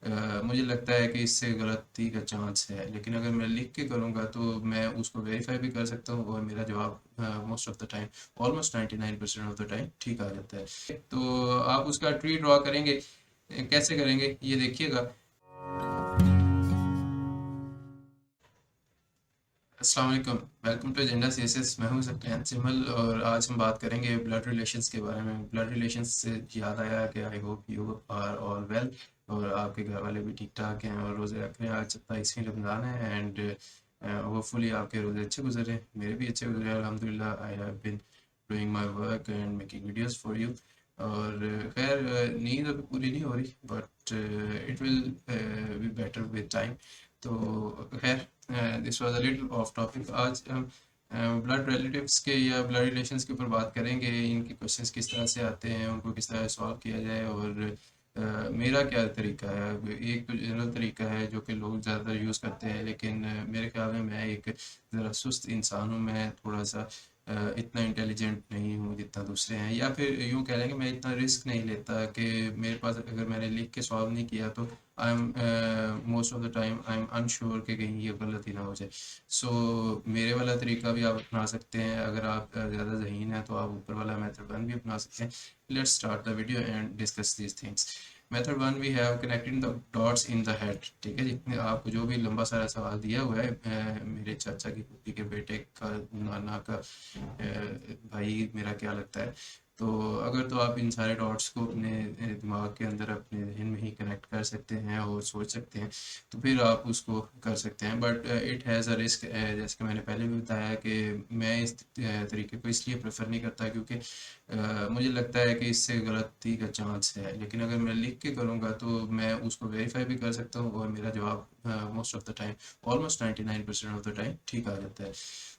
मुझे लगता है कि इससे गलती का चांस है, लेकिन अगर मैं लिख के करूँगा तो मैं उसको वेरीफाई भी कर सकता हूँ और मेरा जवाब most of the time, almost 99% of the time ठीक आ जाता है। तो आप उसका ट्री ड्रॉ करेंगे, कैसे करेंगे ये देखिएगा। अस्सलाम वालेकुम, वेलकम टू एजेंडा सीएसएस। मैं हूं सफियान सिमल और आज हम बात करेंगे ब्लड रिलेशंस के बारे में। ब्लड रिलेशंस से याद आया कि I hope you are all well और आपके घर वाले भी ठीक ठाक हैं और रोज़े रख रहे हैं। आज 27वीं रमज़ान है एंड होपफुली आपके रोज़े अच्छे गुजरे, मेरे भी अच्छे गुजरे अल्हम्दुलिल्लाह। I have been doing my work and making videos for you. और खैर नींद अभी पूरी नहीं हो रही, but it will be better with time. तो खैर, this was a little off topic. आज हम ब्लड रिलेटिव्स के या ब्लड रिलेशंस के ऊपर बात करेंगे। इनके क्वेश्चंस किस तरह से आते हैं, उनको किस तरह सॉल्व किया जाए और मेरा क्या तरीका है। अब एक तो जनरल तरीका है जो कि लोग ज़्यादातर यूज़ करते हैं, लेकिन मेरे ख्याल में मैं एक ज़रा सुस्त इंसान हूँ। मैं थोड़ा सा इतना इंटेलिजेंट नहीं हूँ जितना दूसरे हैं, या फिर यूँ कह लें कि मैं इतना रिस्क नहीं लेता कि मेरे पास अगर मैंने लिख के सॉल्व नहीं किया तो I am most of the time I am unsure कि कहीं ये गलती ना हो जाए। सो मेरे वाला तरीका भी आप अपना सकते हैं। अगर आप ज़्यादा ज़हीन हैं तो आप ऊपर वाला मेथड वन भी अपना सकते हैं। Let's start the video and discuss these things. Method one we have connecting the dots in the head. ठीक है जी, आपको जो भी लंबा सारा सवाल दिया हुआ है, मेरे चाचा की कुटी के बेटे का, नाना का, भाई मेरा क्या लगता है। तो अगर तो आप इन सारे डॉट्स को अपने दिमाग के अंदर अपने जहन में ही कनेक्ट कर सकते हैं और सोच सकते हैं, तो फिर आप उसको कर सकते हैं। But it has a risk, जैसे कि मैंने पहले भी बताया कि मैं इस तरीके को इसलिए प्रेफर नहीं करता क्योंकि मुझे लगता है कि इससे गलती का चांस है। लेकिन अगर मैं लिख के करूँगा तो मैं उसको वेरीफाई भी कर सकता हूँ और मेरा जवाब most of the time, almost 99% of the time ठीक आ जाता है।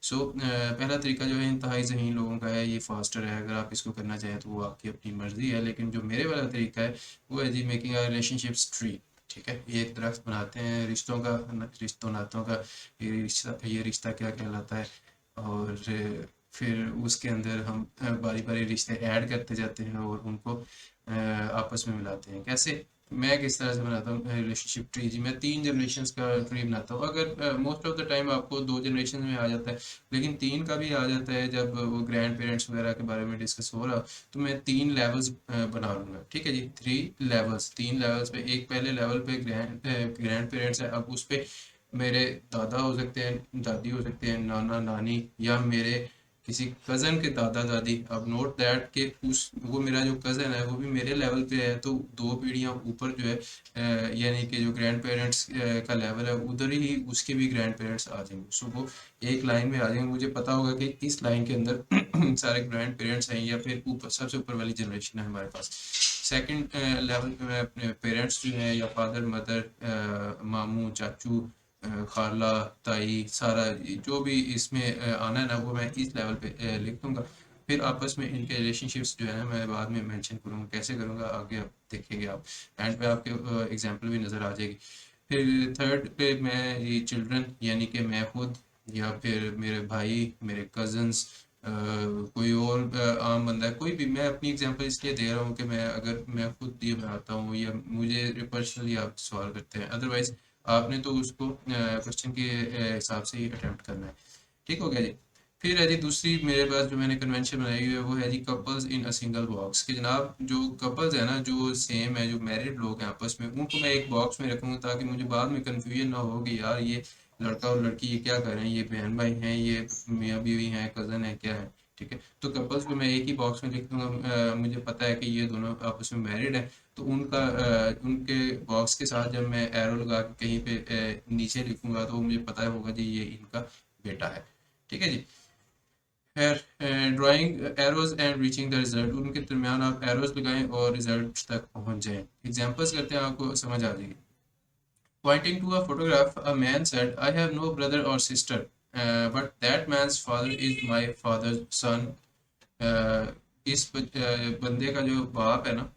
सो पहला तरीका जो है इंतहाई ज़हीन लोगों का है, ये फास्टर है। अगर आप इसको करना चाहें तो वो आपकी अपनी मर्ज़ी है, लेकिन जो मेरे वाला तरीका है वो है जी मेकिंग अ रिलेशनशिप्स ट्री। ठीक है, ये एक दरख्त बनाते हैं रिश्तों का, रिश्तों नातों का। ये रिश्ता क्या कहलाता है, और फिर उसके अंदर हम बारी बारी रिश्ते ऐड करते जाते हैं और उनको आपस में मिलाते हैं। कैसे, मैं किस तरह से बनाता हूँ रिलेशनशिप ट्री जी। मैं 3 जनरेशन्स का ट्री बनाता हूँ। अगर मोस्ट ऑफ द टाइम आपको 2 जनरेशन में आ जाता है, लेकिन 3 का भी आ जाता है जब वो ग्रैंड पेरेंट्स वगैरह के बारे में डिस्कस हो रहा, तो मैं 3 लेवल्स बना लूँगा। ठीक है जी, 3 लेवल्स, 3 लेवल्स पे। एक पहले लेवल पे ग्रैंड पेरेंट्स है। अब उस पे मेरे दादा हो सकते हैं, दादी हो सकते हैं, नाना नानी, या मेरे किसी कज़न के दादा दादी। अब नोट दैट के उस वो मेरा जो कज़न है वो भी मेरे लेवल पे है, तो 2 पीढ़ियाँ ऊपर जो है, यानी कि जो ग्रैंड पेरेंट्स का लेवल है उधर ही उसके भी ग्रैंड पेरेंट्स आ जाएंगे। सो वो एक लाइन में आ जाएंगे। मुझे पता होगा कि इस लाइन के अंदर सारे ग्रैंड पेरेंट्स हैं, या फिर ऊपर सबसे ऊपर वाली जनरेशन है हमारे पास। सेकंड लेवल पे मैं अपने पेरेंट्स जो हैं, या फादर मदर, मामू चाचू, खाला ताई, सारा जो भी इसमें आना है ना, वो मैं इस लेवल पे लिख दूंगा। फिर आपस में इनके रिलेशनशिप्स जो है ना, मैं बाद में मेंशन करूँगा। कैसे करूँगा आगे आप देखेंगे। आप एंड पे आपके एग्जांपल भी नज़र आ जाएगी। फिर थर्ड पे मैं ये चिल्ड्रन, यानी कि मैं खुद, या फिर मेरे भाई, मेरे कजन्स, कोई और आम बंदा है, कोई भी। मैं अपनी एग्जांपल इसलिए दे रहा हूँ कि मैं, अगर मैं खुद ये बनाता हूँ या मुझे पर्सनली आप सवाल करते हैं, अदरवाइज आपने तो उसको क्वेश्चन के हिसाब से ही अटेम्प्ट करना है। ठीक हो गया जी। फिर है जी दूसरी मेरे पास जो मैंने कन्वेंशन बनाई हुई है, वो है जी couples in a single box. कि जनाब जो कपल्स है ना, जो सेम है, जो मैरिड लोग हैं आपस में, उनको मैं एक बॉक्स में रखूँगा ताकि मुझे बाद में कन्फ्यूजन ना हो कि यार ये लड़का और लड़की ये क्या कर रहे हैं, ये बहन भाई हैं, ये मियाँ बीवी हैं, कज़न है, क्या है। ठीक है, तो कपल्स को मैं एक ही बॉक्स में लिख दूंगा। मुझे पता है कि ये दोनों आपस में मैरिड है, तो उनका उनके बॉक्स के साथ जब मैं एरो लगा के कहीं पे नीचे लिखूंगा तो मुझे पता होगा जी ये इनका बेटा है। ठीक है जी। खैर, drawing arrows and reaching the result, उनके दरमियान आप एरोज लगाएं और रिजल्ट तक पहुंच जाएं। एग्जांपल्स करते हैं, आपको समझ आ जाएगी। Pointing to a photograph, a man said, I have no brother or sister, but that man's father is my father's son. बंदे का जो बाप है ना,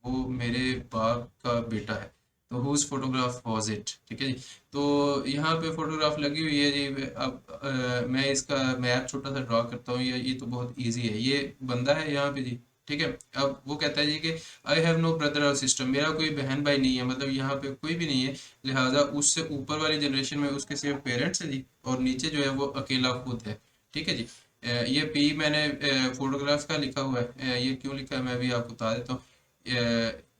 वो मेरे बाप का बेटा है। तो हुज फोटोग्राफ वॉज इट। ठीक है जी। तो यहाँ पे फोटोग्राफ लगी हुई है जी। अब मैं इसका मैप छोटा सा ड्रॉ करता हूँ। ये तो बहुत इजी है। ये बंदा है यहाँ पे जी, ठीक है। अब वो कहता है जी कि आई हैव नो ब्रदर और सिस्टर, मेरा कोई बहन भाई नहीं है, मतलब यहाँ पे कोई भी नहीं है, लिहाजा उससे ऊपर वाली जनरेशन में उसके सिर्फ पेरेंट्स हैं जी, और नीचे जो है वो अकेला खुद है। ठीक है जी। ये पी मैंने फोटोग्राफ का लिखा हुआ है, ये क्यों लिखा है मैं भी आपको बता देता हूँ।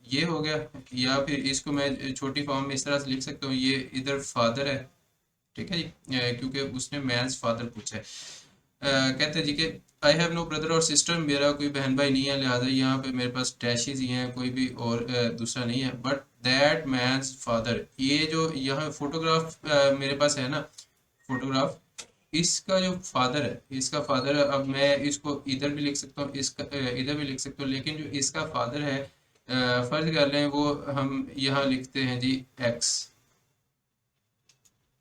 ये हो गया, या फिर इसको मैं छोटी फॉर्म में इस तरह से लिख सकता हूँ, ये इधर फादर है, ठीक है जी। क्योंकि उसने मैंस फादर पूछा है। कहते हैं जी कि आई हैव नो ब्रदर और सिस्टर, मेरा कोई बहन भाई नहीं है, लिहाजा यहाँ पे मेरे पास डैशेज ही हैं, कोई भी और दूसरा नहीं है। बट दैट मैंस फादर, ये जो यहाँ फोटोग्राफ मेरे पास है ना, फोटोग्राफ, इसका जो फादर है, इसका फादर, अब मैं इसको इधर भी लिख सकता हूँ, इसका इधर भी लिख सकता हूँ, लेकिन जो इसका फादर है, फर्ज कर लें वो हम यहाँ लिखते हैं जी एक्स,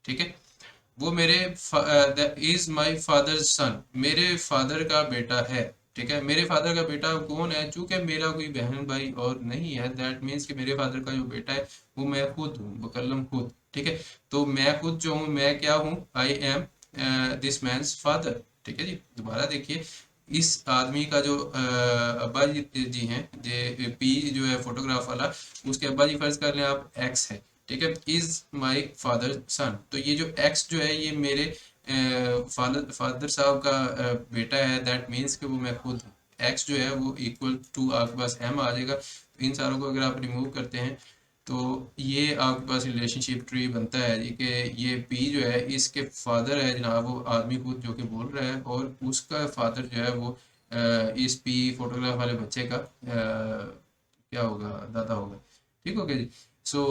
ठीक है। वो मेरे इज माई फादर सन, मेरे फादर का बेटा है, ठीक है। मेरे फादर का बेटा कौन है, चूंकि मेरा कोई बहन भाई और नहीं है, दैट मीन्स कि मेरे फादर का जो बेटा है वो मैं खुद हूँ, मुकल्लम खुद, ठीक है। तो मैं खुद जो हूँ, मैं क्या हूँ, I am this man's father, ठीक है जी। दोबारा देखिए, इस आदमी का जो अब्बा जी हैं, जे पी जो है फोटोग्राफ वाला, उसके अब्बा जी फर्ज कर लें आप एक्स है, ठीक है। इज माई फादर सन, तो ये जो एक्स जो है ये मेरे फादर साहब का बेटा है, दैट मीन्स कि वो मैं खुद हूँ। एक्स जो है वो इक्वल टू आपके पास एम आ जाएगा, तो इन सारों को अगर आप रिमूव करते हैं तो ये आपके पास रिलेशनशिप ट्री बनता है जी, कि ये पी जो है इसके फादर है जनाब, वो आदमी खुद जो कि बोल रहा है, और उसका फादर जो है वो इस पी फोटोग्राफ वाले बच्चे का क्या होगा, दादा होगा। ठीक हो गया जी। सो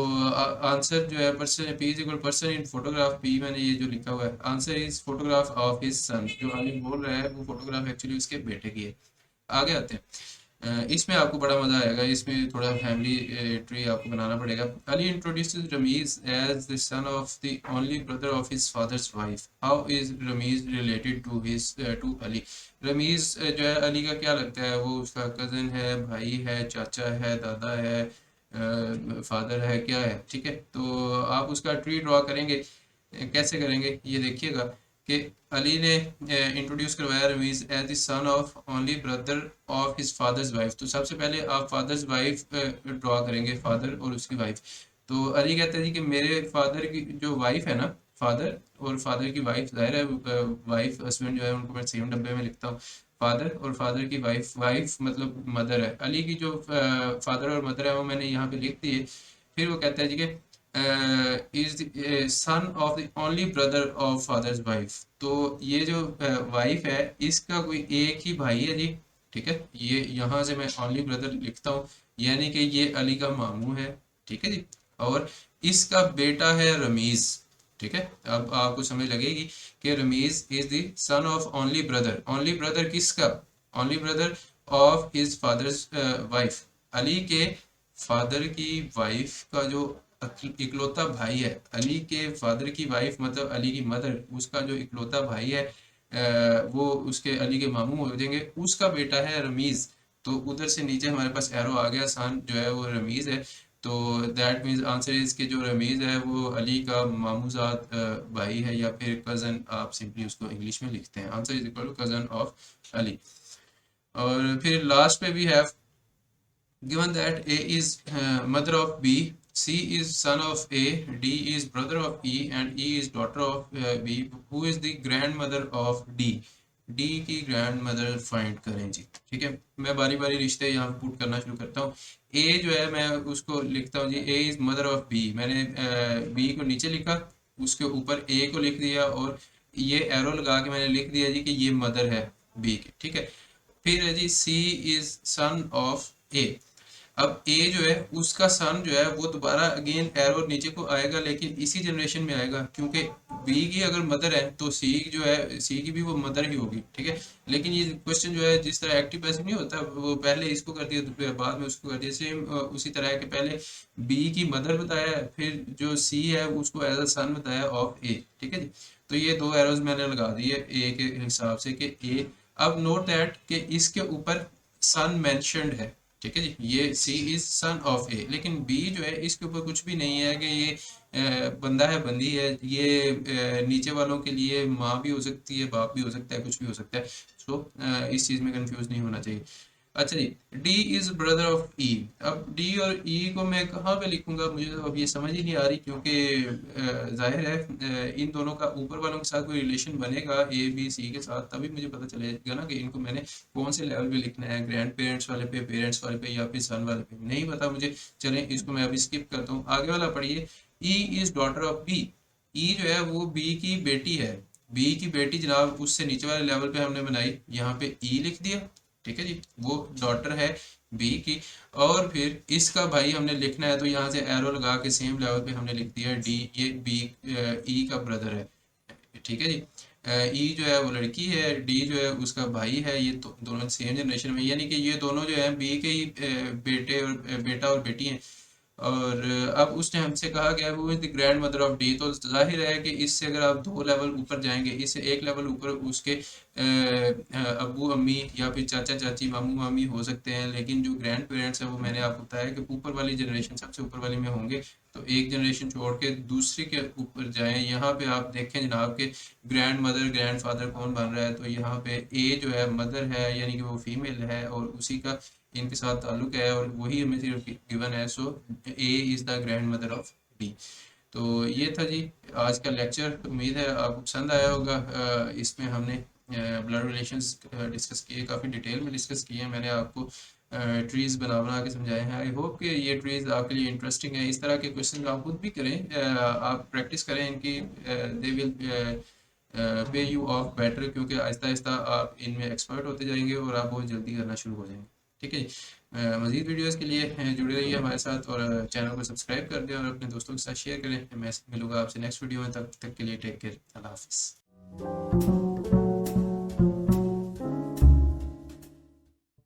आंसर जो है person, P is equal person in photograph, P मैंने ये जो लिखा हुआ है, answer is photograph of his son, जो आलिम बोल रहा है वो फोटोग्राफ एक्चुअली उसके बेटे की है। आगे आते हैं। इसमें आपको बड़ा मजा आएगा, इसमें थोड़ा फैमिली ट्री आपको बनाना पड़ेगा। Ali introduces Ramiz as the son of the only brother of his father's wife, how is Ramiz related to his to Ali. Ramiz जो है अली का क्या लगता है, वो उसका कजन है, भाई है, चाचा है, दादा है, फादर है, क्या है, ठीक है। तो आप उसका ट्री ड्रॉ करेंगे, कैसे करेंगे ये देखिएगा, कि अली ने इंट्रोड्यूस करवाया Ramiz as the son of only brother of his father's wife. तो सबसे पहले आप फादर्स वाइफ ड्रॉ करेंगे, फादर और उसकी वाइफ। तो अली कहते हैं जी कि मेरे फादर की जो वाइफ है ना, फादर और फादर की वाइफ, जाहिर है वाइफ हस्बैंड जो है उनको मैं सेम डब्बे में लिखता हूँ, फादर और फादर की वाइफ, वाइफ मतलब मदर है। अली की जो फादर और मदर है वो मैंने यहाँ पे लिख दिए। फिर वो कहता है जी कि is son of the only brother of father's wife. तो ये जो वाइफ है इसका कोई एक ही भाई है जी, ठीक है। ये यहाँ से मैं ओनली ब्रदर लिखता हूँ, यानी कि ये अली का मामू है, ठीक है जी। और इसका बेटा है रमीज, ठीक है। अब आपको समझ लगेगी कि Rameez is the son of only brother, only brother किसका, only brother of his father's wife, Ali के फादर की वाइफ का जो इकलौता भाई है, अली के फादर की वाइफ मतलब अली की मदर, उसका जो इकलौता भाई है, वो उसके अली के मामू हो जाएंगे, उसका बेटा है रमीज। तो उधर से नीचे हमारे पास एरो आ गया, सान जो है वो रमीज है। तो दैट मीन्स आंसर इज के जो रमीज है वो अली का मामूजाद भाई है, या फिर कजन, आप सिंपली उसको इंग्लिश में लिखते हैं, answer is equal to cousin of Ali. और फिर लास्ट पे we have given that A is mother of B, C is son of A, D is brother of E, and E is daughter of B, who is the grandmother of D? D की grand mother find करें जी, ठीक है। मैं बारी बारी रिश्ते यहाँ put करना शुरू करता हूँ। ए जो है मैं उसको लिखता हूँ जी, ए इज मदर ऑफ बी, मैंने बी को नीचे लिखा, उसके ऊपर ए को लिख दिया, और ये एरो लगा के मैंने लिख दिया जी कि ये मदर है बी की, ठीक है। फिर है जी सी इज सन ऑफ ए। अब ए जो है उसका सन जो है वो दोबारा अगेन एरो नीचे को आएगा, लेकिन इसी जनरेशन में आएगा, क्योंकि बी की अगर मदर है तो सी जो है, सी की भी वो मदर ही होगी, ठीक है। लेकिन ये क्वेश्चन जो है जिस तरह एक्टिव पैसिव नहीं होता, वो पहले इसको कर दिया बाद में उसको कर दिया, सेम उसी तरह है कि पहले बी की मदर बताया, फिर जो सी है उसको एज अ सन बताया ऑफ ए, ठीक है जी। तो ये दो एरोज मैंने लगा दिए ए के हिसाब से कि ए। अब नोट दैट कि इसके ऊपर सन मेंशन्ड है, ठीक है जी, ये सी इज सन ऑफ ए, लेकिन बी जो है इसके ऊपर कुछ भी नहीं है कि ये बंदा है, बंदी है, ये नीचे वालों के लिए माँ भी हो सकती है, बाप भी हो सकता है, कुछ भी हो सकता है। सो इस चीज़ में कंफ्यूज नहीं होना चाहिए। अच्छा जी, डी इज ब्रदर ऑफ ई। अब डी और ई को मैं कहाँ पे लिखूंगा, मुझे तो अब ये समझ ही नहीं आ रही, क्योंकि जाहिर है इन दोनों का ऊपर वालों के साथ कोई रिलेशन बनेगा ए बी सी के साथ, तभी मुझे पता चलेगा ना कि इनको मैंने कौन से लेवल पे लिखना है, ग्रैंड पेरेंट्स वाले पे, पेरेंट्स वाले पे, या फिर सन वाले पे, नहीं पता मुझे। चलें इसको मैं अभी स्किप करता हूँ, आगे वाला पढ़िए। E is daughter of B. E जो है वो बी की बेटी है। बी की बेटी जनाब उससे नीचे वाले लेवल पे हमने बनाई, यहाँ पे ई लिख दिया। ठीक है जी, वो डॉटर है बी की। और फिर इसका भाई हमने लिखना है, तो यहाँ से एरो लगा के सेम लेवल पे हमने लिख दिया डी, ये बी ई का ब्रदर है। ठीक है जी, ई जो है वो लड़की है, डी जो है उसका भाई है, ये तो दोनों सेम जनरेशन में, यानी कि ये दोनों जो है बी के ही बेटे और बेटा और बेटी हैं। और अब उसने हमसे कहा गया वो is the grandmother of D, तो जाहिर है कि इससे अगर आप दो लेवल ऊपर जाएंगे, इससे एक लेवल ऊपर उसके अब्बू अम्मी या फिर चाचा चाची मामू मामी हो सकते हैं, लेकिन जो ग्रैंड पेरेंट्स हैं वो मैंने आपको बताया कि ऊपर वाली जनरेशन सबसे ऊपर वाली में होंगे। तो एक जनरेशन छोड़ के दूसरी के ऊपर जाएं, यहाँ पे आप देखें जनाब के ग्रैंड मदर ग्रैंड फादर कौन बन रहा है, तो यहाँ पे ए जो है मदर है, यानी कि वो फीमेल है और उसी का इनके साथ ताल्लुक है, और वही हमें सिर्फ गिवन है। So A is the grandmother of B. तो ये था जी आज का लेक्चर, उम्मीद है आपको पसंद आया होगा। इसमें हमने ब्लड रिलेशंस डिस्कस किए, काफ़ी डिटेल में डिस्कस किए हैं, मैंने आपको ट्रीज़ बना बना के समझाए हैं। आई होप कि ये ट्रीज़ आपके लिए इंटरेस्टिंग है। इस तरह के क्वेश्चन आप खुद भी करें, आप प्रैक्टिस करें इनकी, they will pay you of better, क्योंकि आहिस्ता आहिस्ता आप इनमें एक्सपर्ट होते जाएंगे और आप बहुत जल्दी करना शुरू हो जाएंगे। ठीक है जी, मज़ीद वीडियोज़ के लिए जुड़े रहिए हमारे साथ, और चैनल को सब्सक्राइब कर दें और अपने दोस्तों के साथ शेयर करें। मैं मिलूंगा आपसे नेक्स्ट वीडियो में, तब तक के लिए टेक केयर, अल्लाह हाफिज़।